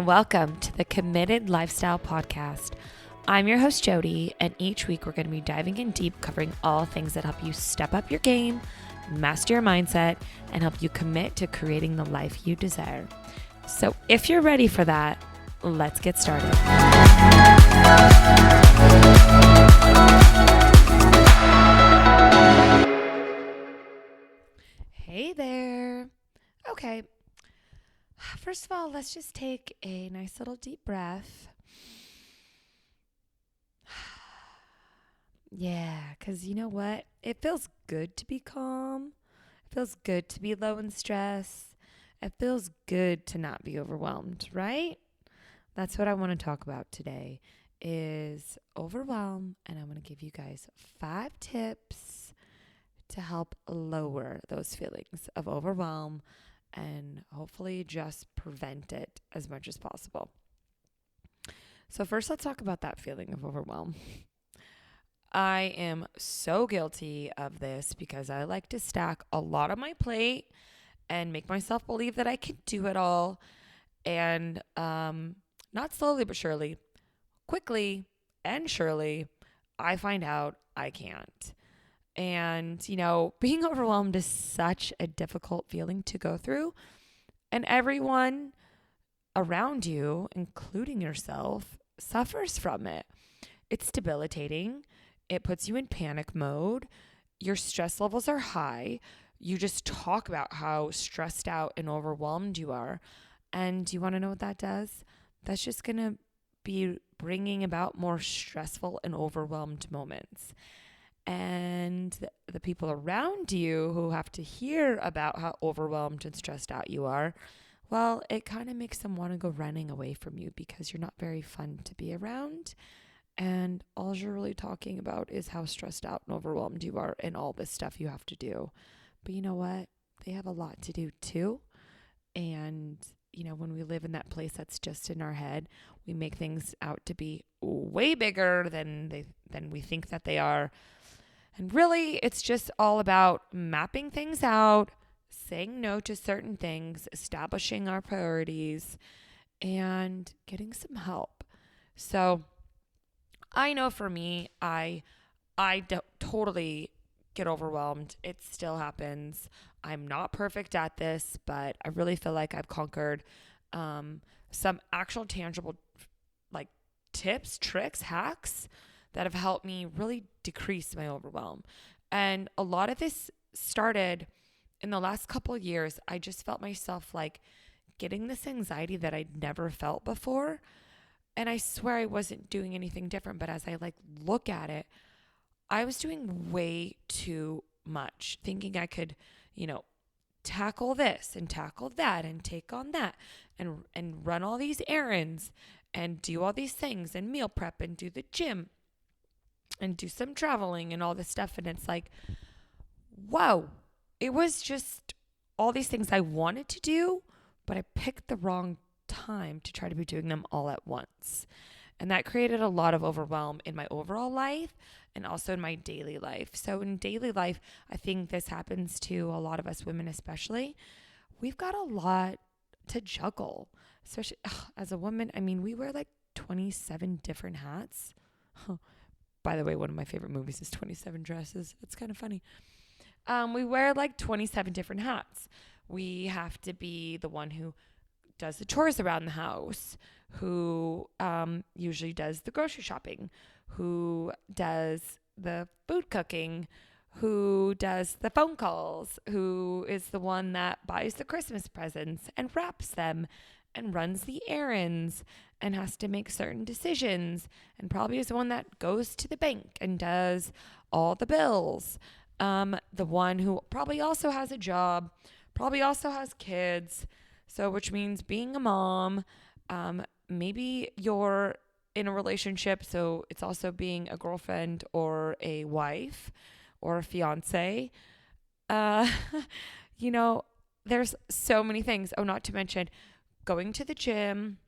and welcome to the Committed Lifestyle Podcast. I'm your host, Jody, and each week we're going to be diving in deep, covering all things that help you step up your game, master your mindset, and help you commit to creating the life you desire. So if you're ready for that, let's get started. Hey there. Okay. First of all, let's just take a nice little deep breath. Yeah, because you know what? It feels good to be calm. It feels good to be low in stress. It feels good to not be overwhelmed, right? That's what I want to talk about today is overwhelm, and I'm going to give you guys 5 tips to help lower those feelings of overwhelm and hopefully just prevent it as much as possible. So first, let's talk about that feeling of overwhelm. I am so guilty of this because I like to stack a lot on my plate and make myself believe that I can do it all. And not slowly but surely, quickly and surely, I find out I can't. And, being overwhelmed is such a difficult feeling to go through. And everyone around you, including yourself, suffers from it. It's debilitating. It puts you in panic mode. Your stress levels are high. You just talk about how stressed out and overwhelmed you are. And do you want to know what that does? That's just going to be bringing about more stressful and overwhelmed moments. And the people around you who have to hear about how overwhelmed and stressed out you are, well, it kind of makes them want to go running away from you because you're not very fun to be around. And all you're really talking about is how stressed out and overwhelmed you are and all this stuff you have to do. But you know what? They have a lot to do too. And, when we live in that place that's just in our head, we make things out to be way bigger than we think that they are. And really, it's just all about mapping things out, saying no to certain things, establishing our priorities, and getting some help. So I know for me, I don't totally get overwhelmed. It still happens. I'm not perfect at this, but I really feel like I've conquered some actual tangible tips, tricks, hacks that have helped me really decrease my overwhelm. And a lot of this started in the last couple of years. I just felt myself getting this anxiety that I'd never felt before. And I swear I wasn't doing anything different. But as I look at it, I was doing way too much, thinking I could, tackle this and tackle that and take on that and run all these errands and do all these things and meal prep and do the gym and do some traveling and all this stuff. And it's whoa, it was just all these things I wanted to do, but I picked the wrong time to try to be doing them all at once. And that created a lot of overwhelm in my overall life and also in my daily life. So in daily life, I think this happens to a lot of us women, especially. We've got a lot to juggle, especially as a woman. I mean, we wear 27 different hats. By the way, one of my favorite movies is 27 Dresses. It's kind of funny. We wear 27 different hats. We have to be the one who does the chores around the house, who usually does the grocery shopping, who does the food cooking, who does the phone calls, who is the one that buys the Christmas presents and wraps them and runs the errands and has to make certain decisions, and probably is the one that goes to the bank and does all the bills. The one who probably also has a job, probably also has kids. So which means being a mom, maybe you're in a relationship. So it's also being a girlfriend or a wife or a fiance. There's so many things. Oh, not to mention going to the gym,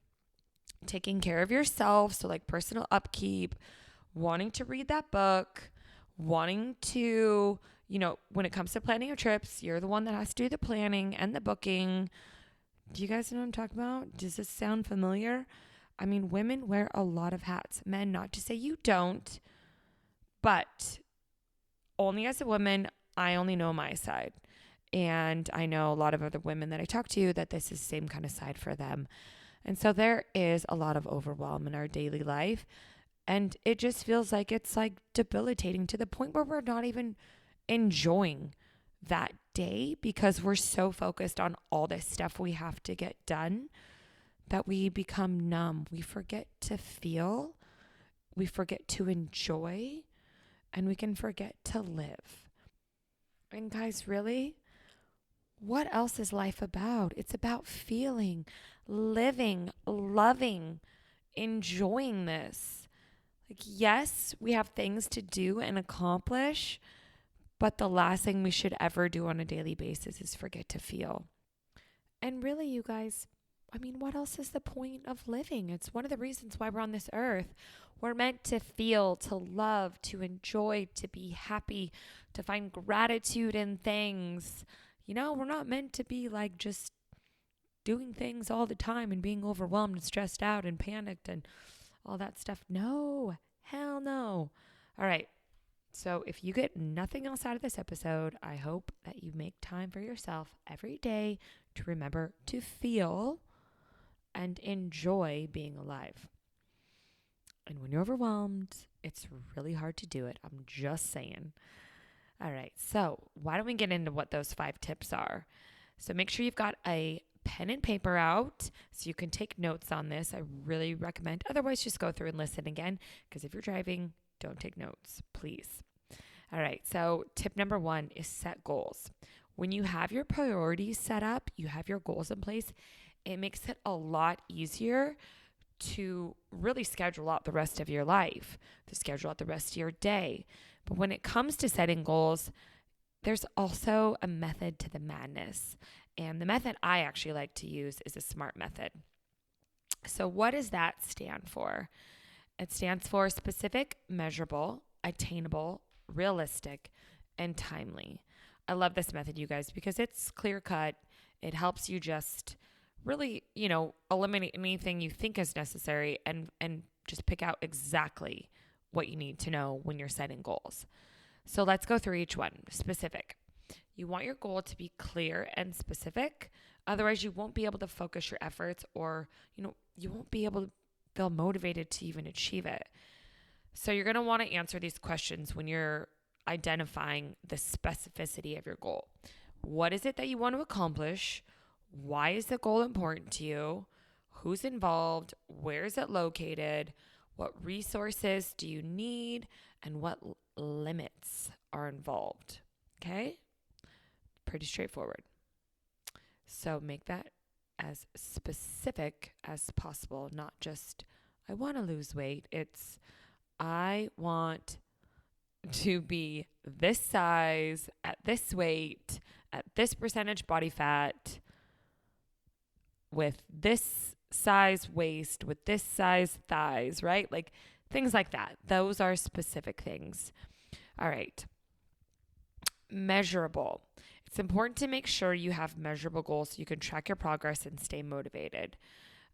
taking care of yourself. So personal upkeep, wanting to read that book, wanting to, when it comes to planning your trips, you're the one that has to do the planning and the booking. Do you guys know what I'm talking about? Does this sound familiar? I mean, women wear a lot of hats. Men, not to say you don't, but only as a woman, I only know my side. And I know a lot of other women that I talk to that this is the same kind of side for them. And so there is a lot of overwhelm in our daily life. And it just feels like it's like debilitating to the point where we're not even enjoying that day because we're so focused on all this stuff we have to get done that we become numb. We forget to feel, we forget to enjoy, and we can forget to live. And guys, really, what else is life about? It's about feeling, living, loving, enjoying this. Like, yes, we have things to do and accomplish, but the last thing we should ever do on a daily basis is forget to feel. And really, you guys, I mean, what else is the point of living? It's one of the reasons why we're on this earth. We're meant to feel, to love, to enjoy, to be happy, to find gratitude in things. You know, we're not meant to be like just doing things all the time and being overwhelmed and stressed out and panicked and all that stuff. No, hell no. All right. So if you get nothing else out of this episode, I hope that you make time for yourself every day to remember to feel and enjoy being alive. And when you're overwhelmed, it's really hard to do it. I'm just saying. All right. So why don't we get into what those 5 tips are? So make sure you've got a pen and paper out so you can take notes on this. I really recommend. Otherwise, just go through and listen again, because if you're driving, don't take notes, please. All right. So tip number 1 is set goals. When you have your priorities set up, you have your goals in place, it makes it a lot easier to really schedule out the rest of your life, to schedule out the rest of your day. But when it comes to setting goals, there's also a method to the madness. And the method I actually like to use is a SMART method. So what does that stand for? It stands for specific, measurable, attainable, realistic, and timely. I love this method, you guys, because it's clear cut. It helps you just really, eliminate anything you think is necessary and just pick out exactly what you need to know when you're setting goals. So let's go through each one. Specific. You want your goal to be clear and specific. Otherwise, you won't be able to focus your efforts, or, you won't be able to feel motivated to even achieve it. So you're going to want to answer these questions when you're identifying the specificity of your goal. What is it that you want to accomplish? Why is the goal important to you? Who's involved? Where is it located? What resources do you need? And what limits are involved? Okay? Pretty straightforward. So make that as specific as possible, not just, I want to lose weight. It's, I want to be this size, at this weight, at this percentage body fat, with this size waist, with this size thighs, right? Like things like that. Those are specific things. All right. Measurable. It's important to make sure you have measurable goals so you can track your progress and stay motivated.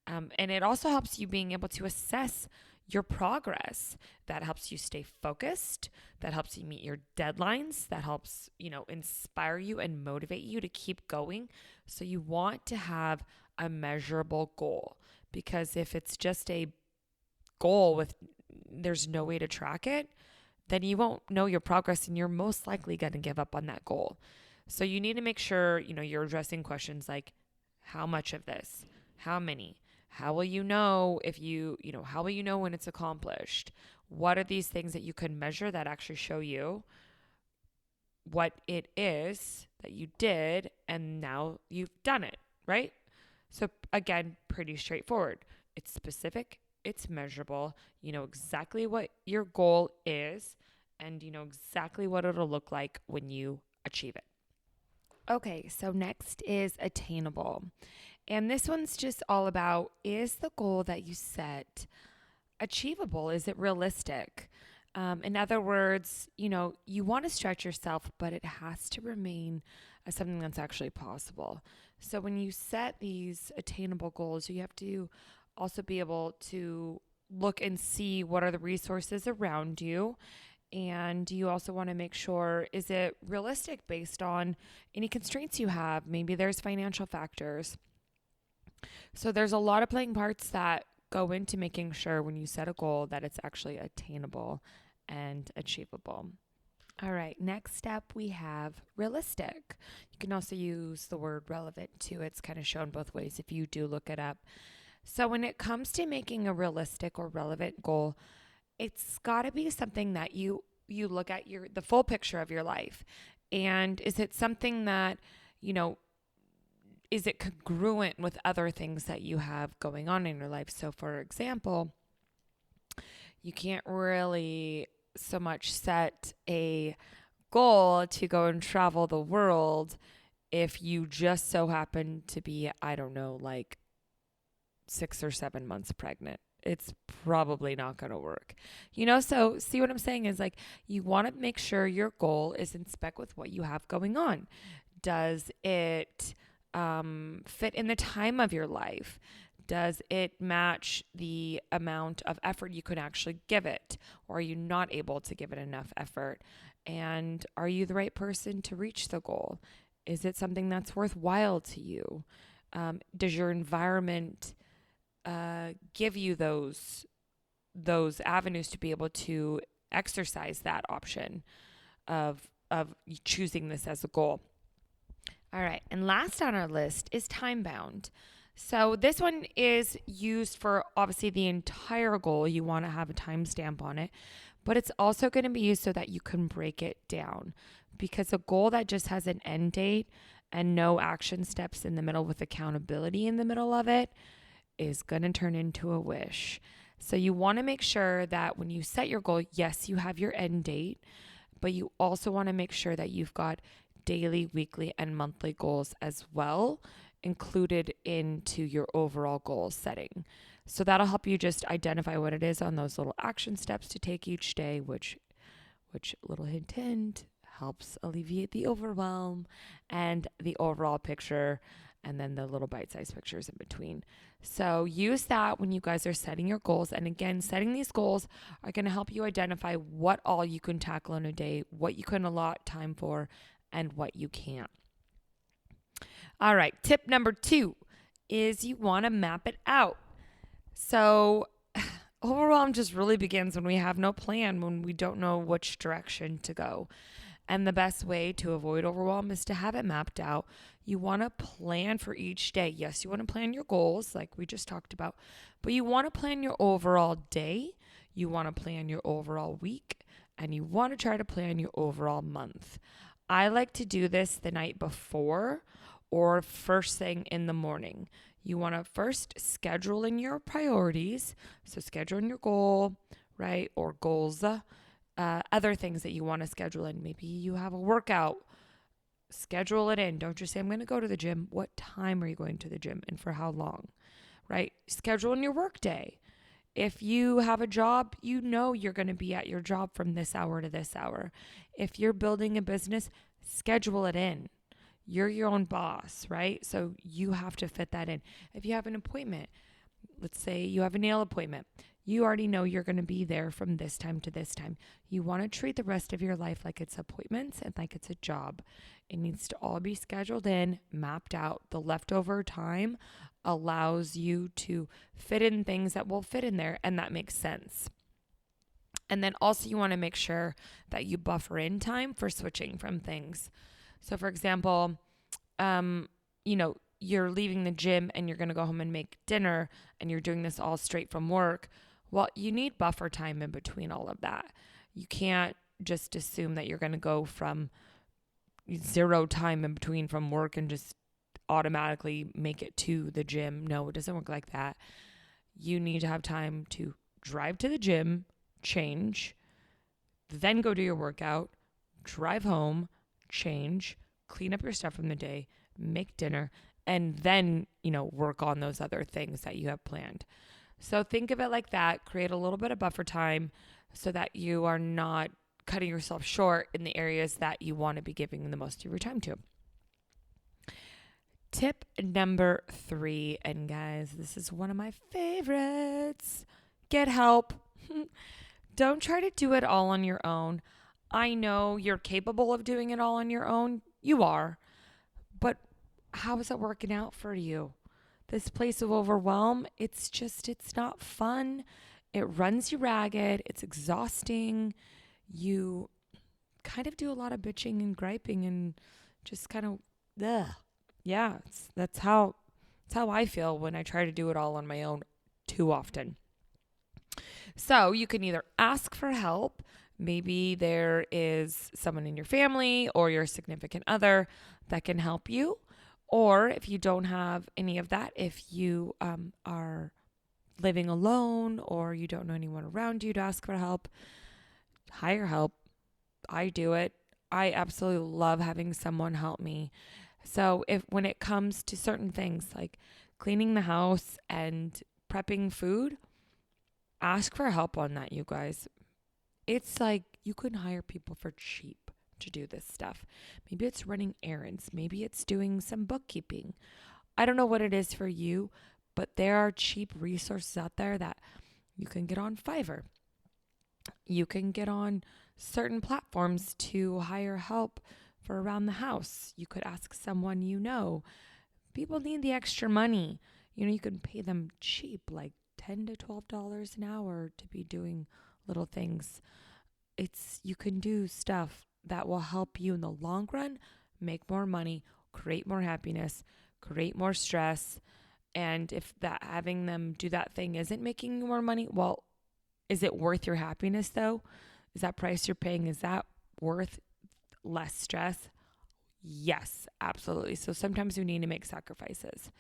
And it also helps you being able to assess your progress. That helps you stay focused. That helps you meet your deadlines. That helps, inspire you and motivate you to keep going. So you want to have a measurable goal, because if it's just a goal with there's no way to track it, then you won't know your progress and you're most likely going to give up on that goal. So you need to make sure, you're addressing questions like, how much of this? How many? How will you know how will you know when it's accomplished? What are these things that you can measure that actually show you what it is that you did and now you've done it, right? So again, pretty straightforward. It's specific, it's measurable, you know exactly what your goal is, and you know exactly what it'll look like when you achieve it. Okay, so next is attainable. And this one's just all about, is the goal that you set achievable? Is it realistic? In other words, you want to stretch yourself, but it has to remain as something that's actually possible. So when you set these attainable goals, you have to also be able to look and see what are the resources around you. And you also want to make sure, is it realistic based on any constraints you have? Maybe there's financial factors. So there's a lot of playing parts that go into making sure when you set a goal that it's actually attainable and achievable. All right, next step we have realistic. You can also use the word relevant too. It's kind of shown both ways if you do look it up. So when it comes to making a realistic or relevant goal, it's got to be something that you look at the full picture of your life. And is it something that, is it congruent with other things that you have going on in your life? So for example, you can't really so much set a goal to go and travel the world if you just so happen to be, I don't know, like 6 or 7 months pregnant. It's probably not going to work. So see what I'm saying is like you want to make sure your goal is in spec with what you have going on. Does it fit in the time of your life? Does it match the amount of effort you could actually give it? Or are you not able to give it enough effort? And are you the right person to reach the goal? Is it something that's worthwhile to you? Does your environment give you those avenues to be able to exercise that option of choosing this as a goal? All right, and last on our list is time bound. So this one is used for obviously the entire goal. You want to have a timestamp on it, but it's also going to be used so that you can break it down, because a goal that just has an end date and no action steps in the middle with accountability in the middle of it is going to turn into a wish. So you want to make sure that when you set your goal, yes, you have your end date, but you also want to make sure that you've got daily, weekly, and monthly goals as well included into your overall goal setting. So that'll help you just identify what it is on those little action steps to take each day, which little hint, helps alleviate the overwhelm and the overall picture, and then the little bite-sized pictures in between. So use that when you guys are setting your goals. And again, setting these goals are going to help you identify what all you can tackle in a day, what you can allot time for, and what you can't. All right, tip number 2 is you want to map it out. So overwhelm just really begins when we have no plan, when we don't know which direction to go. And the best way to avoid overwhelm is to have it mapped out. You want to plan for each day. Yes, you want to plan your goals like we just talked about, but you want to plan your overall day. You want to plan your overall week, and you want to try to plan your overall month. I like to do this the night before or first thing in the morning. You want to first schedule in your priorities. So schedule in your goal, right? Or goals, other things that you want to schedule in. Maybe you have a workout. Schedule it in. Don't just say, I'm going to go to the gym. What time are you going to the gym and for how long, right? Schedule in your work day. If you have a job, you're going to be at your job from this hour to this hour. If you're building a business, schedule it in. You're your own boss, right? So you have to fit that in. If you have an appointment, let's say you have a nail appointment, you already know you're going to be there from this time to this time. You want to treat the rest of your life like it's appointments and like it's a job. It needs to all be scheduled in, mapped out. The leftover time allows you to fit in things that will fit in there, and that makes sense. And then also you want to make sure that you buffer in time for switching from things. So for example, you're leaving the gym and you're going to go home and make dinner, and you're doing this all straight from work. Well, you need buffer time in between all of that. You can't just assume that you're going to go from 0 time in between from work and just automatically make it to the gym. No, it doesn't work like that. You need to have time to drive to the gym, change, then go do your workout, drive home, change, clean up your stuff from the day, make dinner, and then, work on those other things that you have planned. So think of it like that. Create a little bit of buffer time so that you are not cutting yourself short in the areas that you want to be giving the most of your time to. Tip number 3, and guys, this is one of my favorites. Get help. Don't try to do it all on your own. I know you're capable of doing it all on your own. You are. But how is it working out for you? This place of overwhelm, it's not fun. It runs you ragged. It's exhausting. You kind of do a lot of bitching and griping and just kind of, ugh. Yeah, that's how I feel when I try to do it all on my own too often. So you can either ask for help. Maybe there is someone in your family or your significant other that can help you. Or if you don't have any of that, if you are living alone or you don't know anyone around you to ask for help, hire help. I do it. I absolutely love having someone help me. So when it comes to certain things like cleaning the house and prepping food, ask for help on that, you guys. It's like you can hire people for cheap to do this stuff. Maybe it's running errands. Maybe it's doing some bookkeeping. I don't know what it is for you, but there are cheap resources out there that you can get on Fiverr. You can get on certain platforms to hire help for around the house. You could ask someone you know. People need the extra money. You can pay them cheap, like $10 to $12 an hour to be doing little things. You can do stuff that will help you in the long run make more money, create more happiness, create more stress. And if that having them do that thing isn't making you more money, well, is it worth your happiness though? Is that price you're paying, is that worth less stress? Yes, absolutely. So sometimes you need to make sacrifices.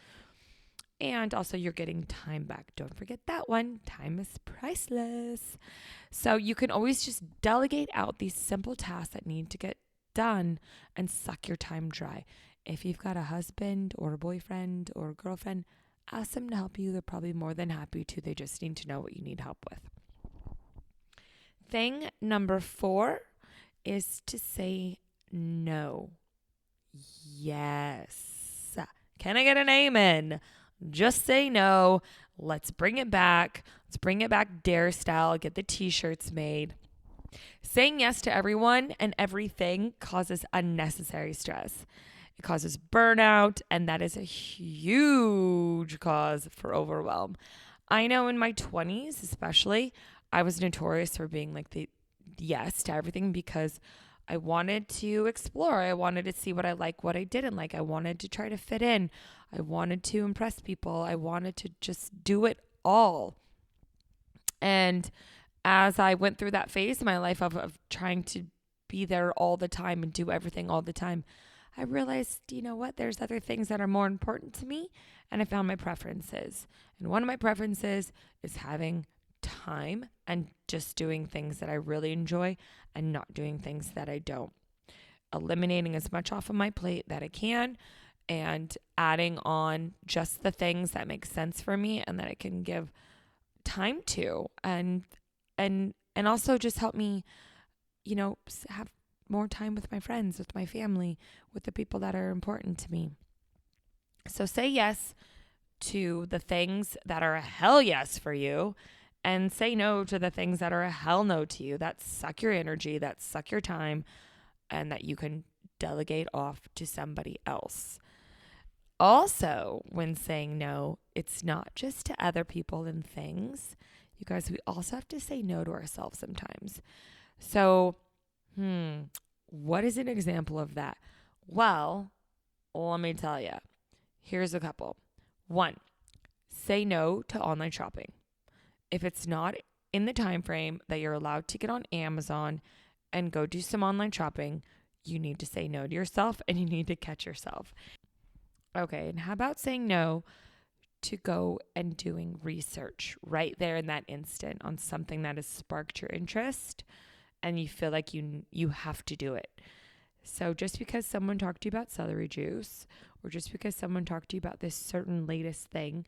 And also you're getting time back. Don't forget that one. Time is priceless. So you can always just delegate out these simple tasks that need to get done and suck your time dry. If you've got a husband or a boyfriend or a girlfriend, ask them to help you. They're probably more than happy to. They just need to know what you need help with. Thing number 4 is to say no. Yes. Can I get an amen? Just say no. Let's bring it back. Let's bring it back Dare style. Get the t-shirts made. Saying yes to everyone and everything causes unnecessary stress. It causes burnout, and that is a huge cause for overwhelm. I know in my 20s, especially, I was notorious for being like the yes to everything because I wanted to explore. I wanted to see what I like, what I didn't like. I wanted to try to fit in. I wanted to impress people. I wanted to just do it all. And as I went through that phase in my life of trying to be there all the time and do everything all the time, I realized, you know what, there's other things that are more important to me. And I found my preferences. And one of my preferences is having time and just doing things that I really enjoy and not doing things that I don't. Eliminating as much off of my plate that I can and adding on just the things that make sense for me and that I can give time to and also just help me, have more time with my friends, with my family, with the people that are important to me. So say yes to the things that are a hell yes for you and say no to the things that are a hell no to you, that suck your energy, that suck your time, and that you can delegate off to somebody else. Also, when saying no, it's not just to other people and things. You guys, we also have to say no to ourselves sometimes. So, what is an example of that? Well, let me tell you. Here's a couple. 1, say no to online shopping. If it's not in the time frame that you're allowed to get on Amazon and go do some online shopping, you need to say no to yourself and you need to catch yourself. Okay, and how about saying no to go and doing research right there in that instant on something that has sparked your interest and you feel like you have to do it? So just because someone talked to you about celery juice or just because someone talked to you about this certain latest thing,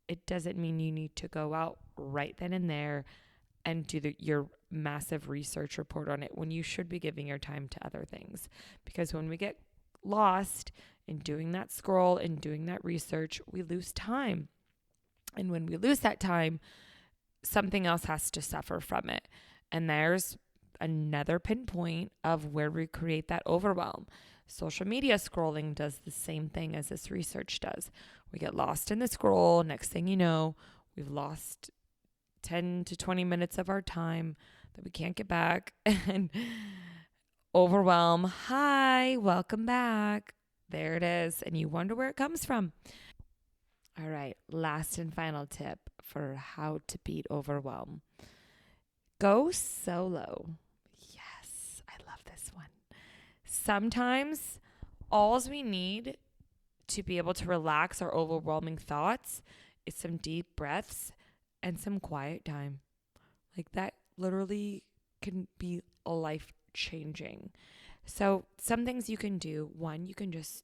it doesn't mean you need to go out right then and there and do your massive research report on it when you should be giving your time to other things. Because when we get lost in doing that scroll and doing that research, we lose time. And when we lose that time, something else has to suffer from it. And there's another pinpoint of where we create that overwhelm. Social media scrolling does the same thing as this research does. We get lost in the scroll. Next thing you know, we've lost 10 to 20 minutes of our time that we can't get back. And overwhelm. Hi, welcome back. There it is. And you wonder where it comes from. All right, last and final tip for how to beat overwhelm. Go solo. Yes, I love this one. Sometimes all we need to be able to relax our overwhelming thoughts is some deep breaths and some quiet time. Like that literally can be life-changing. So some things you can do. One, you can just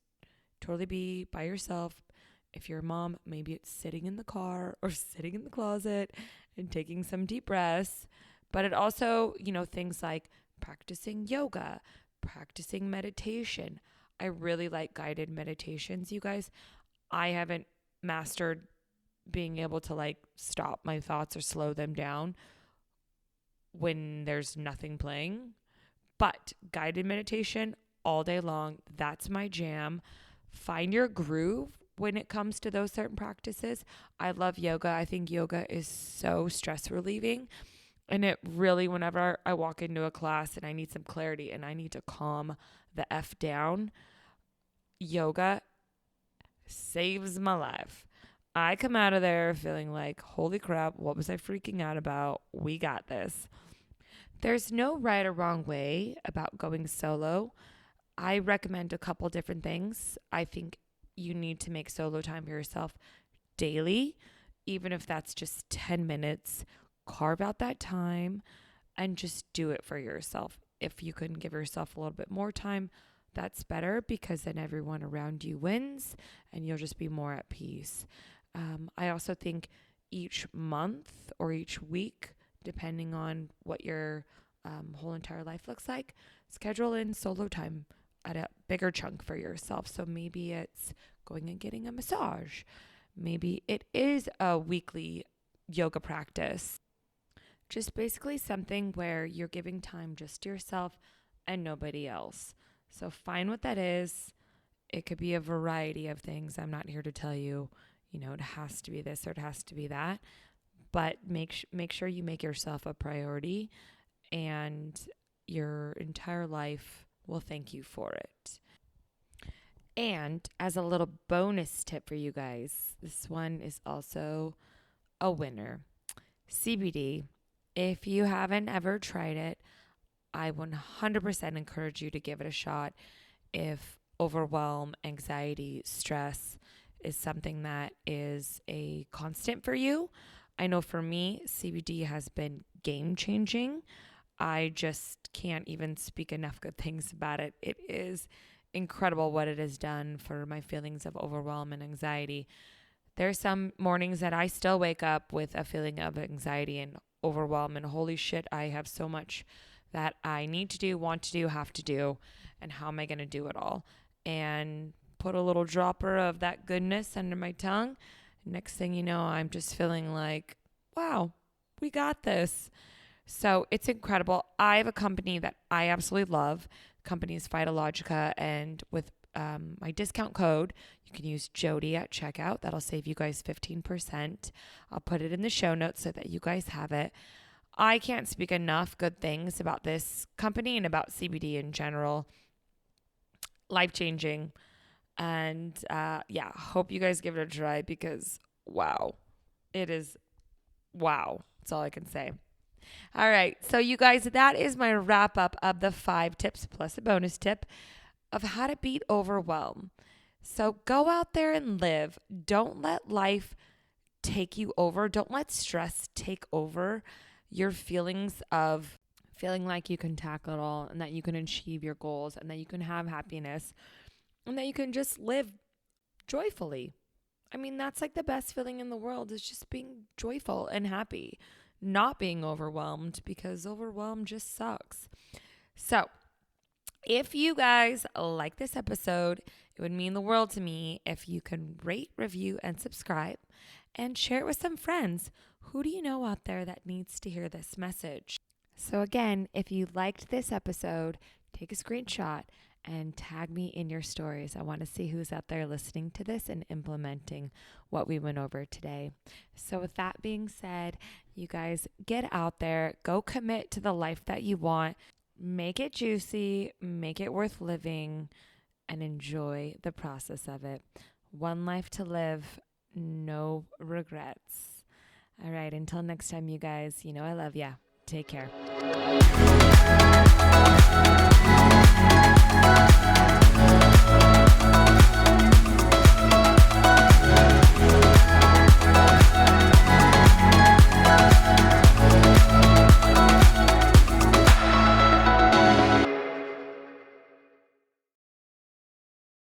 totally be by yourself. If you're a mom, maybe it's sitting in the car or sitting in the closet and taking some deep breaths. But it also, things like practicing yoga, practicing meditation. I really like guided meditations, you guys. I haven't mastered being able to stop my thoughts or slow them down when there's nothing playing. But guided meditation all day long, that's my jam. Find your groove when it comes to those certain practices. I love yoga. I think yoga is so stress relieving. And it really, whenever I walk into a class and I need some clarity and I need to calm the F down, yoga saves my life. I come out of there feeling like, holy crap, what was I freaking out about? We got this. There's no right or wrong way about going solo. I recommend a couple different things. I think you need to make solo time for yourself daily, even if that's just 10 minutes. Carve out that time and just do it for yourself. If you can give yourself a little bit more time, that's better, because then everyone around you wins and you'll just be more at peace. I also think each month or each week, depending on what your whole entire life looks like, schedule in solo time at a bigger chunk for yourself. So maybe it's going and getting a massage. Maybe it is a weekly yoga practice. Just basically something where you're giving time just to yourself and nobody else. So find what that is. It could be a variety of things. I'm not here to tell you, it has to be this or it has to be that. But make sure you make yourself a priority, and your entire life will thank you for it. And as a little bonus tip for you guys, this one is also a winner. CBD. If you haven't ever tried it, I 100% encourage you to give it a shot. If overwhelm, anxiety, stress is something that is a constant for you, I know for me, CBD has been game changing. I just can't even speak enough good things about it. It is incredible what it has done for my feelings of overwhelm and anxiety. There's some mornings that I still wake up with a feeling of anxiety and overwhelm, and holy shit, I have so much that I need to do, want to do, have to do, and how am I going to do it all? And put a little dropper of that goodness under my tongue. Next thing you know, I'm just feeling like, wow, we got this. So it's incredible. I have a company that I absolutely love. The company is Phytologica, and with my discount code, you can use Jody at checkout. That'll save you guys 15%. I'll put it in the show notes so that you guys have it. I can't speak enough good things about this company and about CBD in general. Life-changing. And hope you guys give it a try, because wow, it is wow. That's all I can say. All right. So you guys, that is my wrap up of the 5 tips plus a bonus tip of how to beat overwhelm. So go out there and live. Don't let life take you over. Don't let stress take over your feelings of feeling like you can tackle it all and that you can achieve your goals and that you can have happiness and that you can just live joyfully. I mean, that's like the best feeling in the world, is just being joyful and happy, not being overwhelmed, because overwhelm just sucks. So if you guys like this episode, it would mean the world to me if you can rate, review, and subscribe, and share it with some friends. Who do you know out there that needs to hear this message? So again, if you liked this episode, take a screenshot and tag me in your stories. I want to see who's out there listening to this and implementing what we went over today. So with that being said, you guys get out there, go commit to the life that you want, make it juicy, make it worth living, and enjoy the process of it. One life to live, no regrets. All right, until next time, you guys, you know I love ya. Take care.